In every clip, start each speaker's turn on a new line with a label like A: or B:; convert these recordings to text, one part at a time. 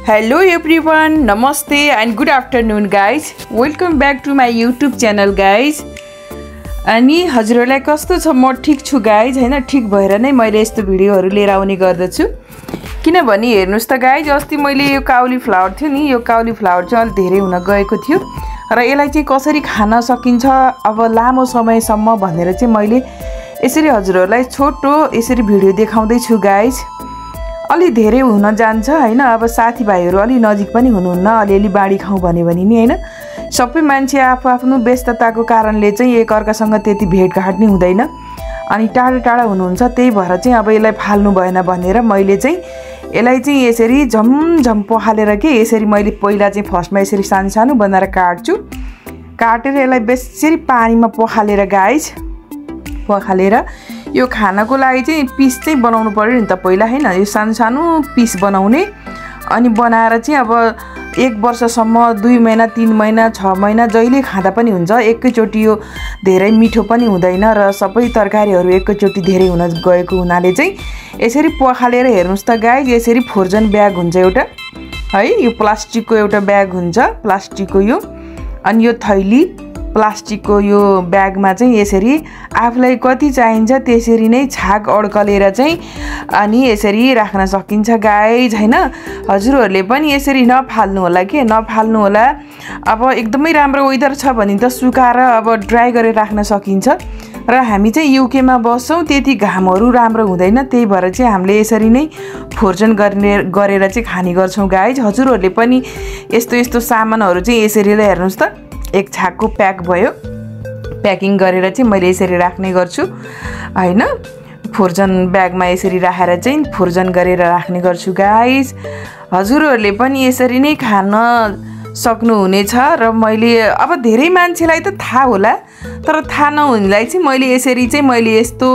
A: Hello everyone, namaste and good afternoon guys. Welcome back to my YouTube channel guys. अनि हजुरहरुलाई कस्तो छ? म ठीक छु गाइज हैन, ठीक भएर नै मैले यस्तो भिडियोहरु लिएर आउने गर्दछु। किनभने हेर्नुस् त गाइज, अस्ति मैले यो काउली फ्लावर थियो नि, यो काउली फ्लावर चाहिँ अलि धेरै हुन गएको थियो र यसलाई चाहिँ कसरी खान सकिन्छ अब लामो समयसम्म भनेर चाहिँ मैले यसरी हजुरहरुलाई छोटो यसरी भिडियो देखाउँदै छु गाइज। अलि धेरै हुन जान्छ हैन, अब साथीभाइहरु अलि नजिक पनि हुनुहुन्न, अलिअलि बाडी खाऊ भन्यो भने नि हैन, सबै मान्छे आफ्नो व्यस्तताको कारणले चाहिँ एक अर्कासँग त्यति भेटघाट नि हुँदैन अनि टाढा टाढा हुनुहुन्छ। त्यही भएर चाहिँ अब यसलाई फाल्नु भएन भनेर मैले चाहिँ यसलाई चाहिँ यसरी झमझम पखालेर के यसरी मैले पहिला चाहिँ फर्स्टमा यसरी सानो सानो बनाएर काट्छु। काटेर यसलाई बेसरी पानीमा पखालेर गाइज, पखालेर यो खानको लागि चाहिँ पिस चाहिँ बनाउनु पर्यो नि त पहिला हैन, यो सानो सानो पिस बनाउने अनि बनाएर चाहिँ अब 1 वर्षसम्म 2 महिना 3 महिना 6 महिना जहिले खाँदा पनि हुन्छ। एकैचोटी यो धेरै मिठो पनि हुँदैन र सबै तरकारीहरु एकैचोटी धेरै हुन गएको हुनाले चाहिँ यसरी पखालेर हेर्नुस् त गाइज, यसरी फ्रोजन ब्याग हुन्छ एउटा है, यो प्लास्टिकको एउटा ब्याग हुन्छ, प्लास्टिकको यो, अनि यो थैली प्लास्टिकको यो ब्यागमा चाहिँ यसरी आफुलाई कति चाहिन्छ त्यसरी नै छाक अड्कलेर चाहिँ अनि यसरी राख्न सकिन्छ गाइज हैन। हजुरहरुले पनि यसरी नफाल्नु होला के, नफाल्नु होला। अब एकदमै राम्रो वेदर छ भने त सुकाएर अब ड्राई गरेर राख्न सकिन्छ र हामी चाहिँ युके मा बस्छौं, त्यति घामहरु राम्रो हुँदैन, त्यही भएर चाहिँ हामीले यसरी नै फ्रोजन गरेर चाहिँ खाने गर्छौं गाइज। हजुरहरुले पनि यस्तो यस्तो सामानहरु चाहिँ यसरी हेर्नुस् त, एक छाकको प्याक भयो, प्याकिङ गरेर चाहिँ मैले यसरी राख्ने गर्छु हैन। फ्रोजन ब्यागमा यसरी राखेर चाहिँ फ्रोजन गरेर राख्ने गर्छु गाइज। हजुरहरुले पनि यसरी नै खान सक्नुहुनेछ र मैले अब धेरै मान्छेलाई त थाहा होला, तर थाहा नहुनेलाई चाहिँ मैले यस्तो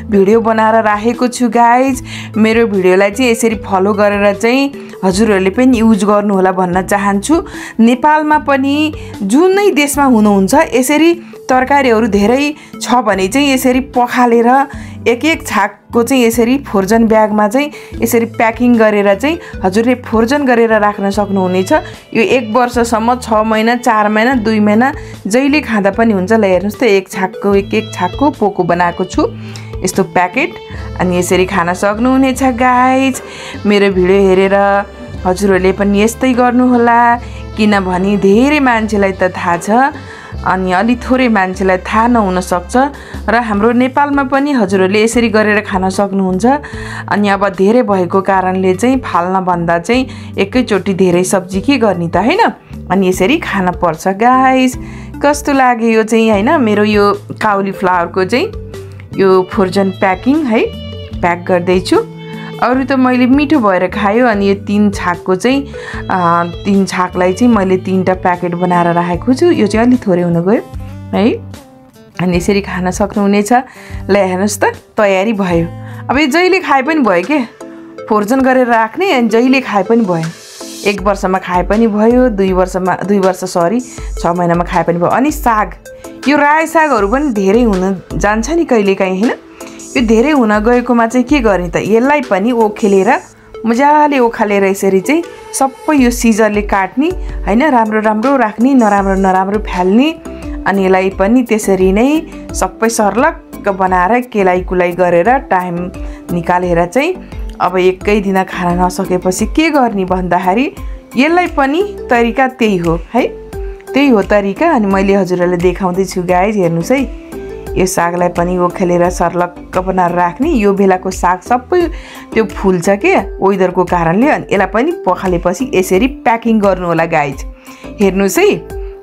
A: भिडियो बनाएर राखेको छु गाइज। मेरो भिडियोलाई चाहिँ यसरी फलो गरेर चाहिँ हजुरहरुले पनि युज गर्नु होला भन्न चाहन्छु। नेपालमा पनि जुनै देशमा हुनुहुन्छ यसरी तरकारीहरु धेरै छ भने चाहिँ यसरी पखालेर एक छाकको चाहिँ यसरी फ्रोजन ब्यागमा चाहिँ यसरी प्याकिङ गरेर चाहिँ हजुरले फ्रोजन गरेर राख्न सक्नुहुनेछ। यो 1 वर्षसम्म 6 महिना 4 महिना 2 महिना जहिले खाँदा पनि हुन्छ। ल हेर्नुस् त, एक छाकको पोको बनाएको छु यस्तो प्याकेट, अनि यसरी खान सक्नुहुनेछ गाइज। मेरो भिडियो हेरेर हजुरहरुले पनि यस्तै गर्नु होला, किनभने धेरै मान्छेलाई त थाहा छ अनि अलि थोरै मान्छेलाई थाहा नहुन सक्छ र हाम्रो नेपालमा पनि हजुरहरुले यसरी गरेर खान सक्नुहुन्छ। अनि अब धेरै भएको कारणले चाहिँ फाल्न भन्दा चाहिँ एकैचोटी धेरै सब्जी के गर्ने त हैन, अनि यसरी खान पर्छ गाइज। कस्तो लाग्यो यो चाहिँ हैन, मेरो यो काउली फ्लावरको चाहिँ यो फ्रोजन प्याकिङ है, प्याक गर्दै छु। अरु त मैले मिठो भएर खायो, अनि यो 3 छाकको चाहिँ 3 छाकलाई चाहिँ मैले 3टा प्याकेट बनाएर राखेको छु। यो चाहिँ अलि थोरै हुन गयो है, अनि यसरी खान सक्नुहुनेछ। ल हेर्नुस् त, तयारी भयो। अब यो जहिले खाए पनि भयो के, फ्रोजन गरेर राख्ने अनि जहिले खाए पनि भयो। 1 वर्षमा खाए पनि भयो, 2 वर्ष 6 महिनामा खाए पनि भयो। अनि साग, यो रायो सागहरु पनि धेरै हुन जान्छ नि कहिलेकाहीँ हैन, यो धेरै हुन गएकोमा चाहिँ के गर्ने त, यसलाई पनि ओखेलेर मजाले ओखालेर यसरी चाहिँ सबै यो सिजरले काट्ने हैन, राम्रो राम्रो राख्ने, नराम्रो फ्याल्ने, अनि यसलाई पनि त्यसरी नै सबै सर्लक्क बनाएर केलाइ गरेर टाइम निकालेर चाहिँ अब एकै दिन खान नसकेपछि के गर्ने भन्दाखेरि यसलाई पनि तरिका त्यही हो है, त्यही हो तरिका। अनि मैले हजुरहरुलाई देखाउँदै छु गाइज, हेर्नुस् है, यो सागलाई पनि ओखेलेर सर्लक्क बनाएर राख्ने। यो बेलाको साग सबै त्यो फुल्छ के वेदरको कारणले, अनि यसलाई पनि पखालेपछि यसरी प्याकिङ गर्नु होला गाइज। हेर्नुस् है,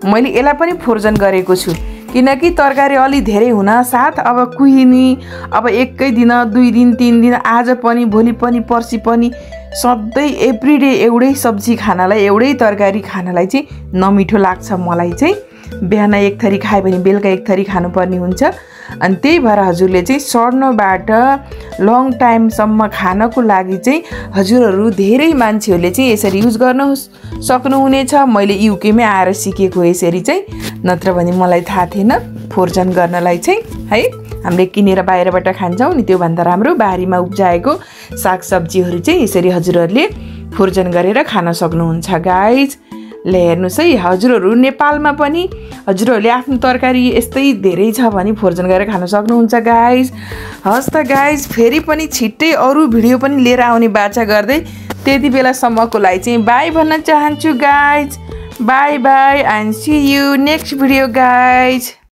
A: मैले यसलाई पनि फ्रोजन गरेको छु किनकि तरकारी अलि धेरै हुन साथ अब कुहिनी, अब एकै दिन 2 दिन 3 दिन, आज पनि भोलि पनि पर्सि पनि सधैं एभ्रीडे एउटै सब्जी खानलाई, एउटै तरकारी खानलाई चाहिँ नमिठो लाग्छ मलाई चाहिँ। बिहान एक थरी खायो भने बेलुका एक थरी खानुपर्ने हुन्छ, अनि त्यही भएर हजुरले चाहिँ सर्नबाट लङ टाइमसम्म खानको लागि चाहिँ हजुरहरु धेरै मान्छेहरूले चाहिँ यसरी युज गर्न सक्नुहुनेछ। मैले युके मै आएर सिकेको यसरी चाहिँ, नत्र भने मलाई थाहा थिएन फ्रोजन गर्नलाई चाहिँ है। हामीले किनेर बाहिरबाट खान्छौं नि, त्यो भन्दा राम्रो बारीमा उब्जाएको सागसब्जीहरु चाहिँ यसरी हजुरहरुले फोर्जन गरेर खान सक्नुहुन्छ गाइज। ल हेर्नुहोस् है, हजुरहरू नेपालमा पनि हजुरहरूले आफ्नो तरकारी यस्तै धेरै छ भने फोर्जन गरेर खान सक्नुहुन्छ गाइज। हस् त गाइज, फेरि पनि छिट्टै अरू भिडियो पनि लिएर आउने बाचा गर्दै त्यति बेलासम्मको लागि चाहिँ बाई भन्न चाहन्छु guys. Bye bye and see you next video guys.